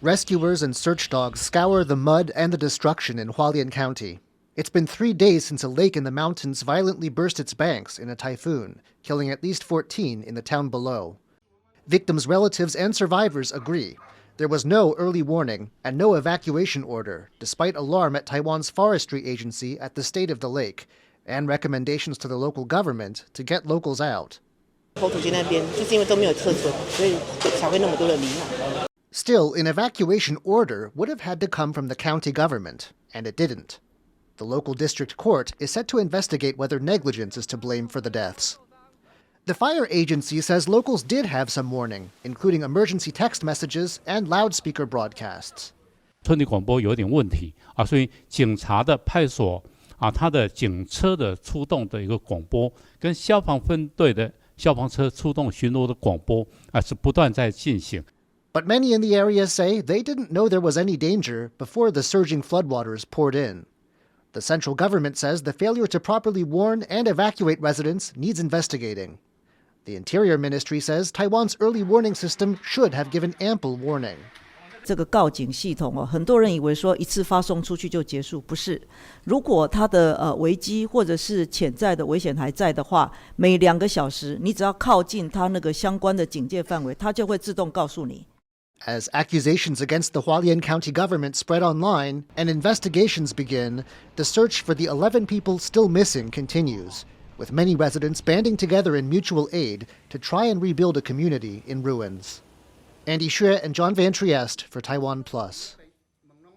Rescuers and search dogs scour the mud and the destruction in Hualien County. It's been 3 days since a lake in the mountains violently burst its banks in a typhoon, killing at least 14 in the town below. Victims' relatives and survivors agree. There was no early warning and no evacuation order, despite alarm at Taiwan's forestry agency at the state of the lake, and recommendations to the local government to get locals out. Still, an evacuation order would have had to come from the county government, and it didn't. The local district court is set to investigate whether negligence is to blame for the deaths. The fire agency says locals did have some warning, including emergency text messages and loudspeaker broadcasts. 村里广播有点问题啊，所以警察的派出所啊，他的警车的出动的一个广播，跟消防分队的消防车出动巡逻的广播啊，是不断在进行。 But many in the area say they didn't know there was any danger before the surging floodwaters poured in. The central government says the failure to properly warn and evacuate residents needs investigating. The Interior Ministry says Taiwan's early warning system should have given ample warning. 这个告警系统很多人以为说一次发送出去就结束，不是。如果它的危机或者是潜在的危险还在的话，每2个小时你只要靠近它那个相关的警戒范围，它就会自动告诉你。 As accusations against the Hualien County government spread online and investigations begin, the search for the 11 people still missing continues, with many residents banding together in mutual aid to try and rebuild a community in ruins. Andy Xue and John Van Trieste for Taiwan Plus.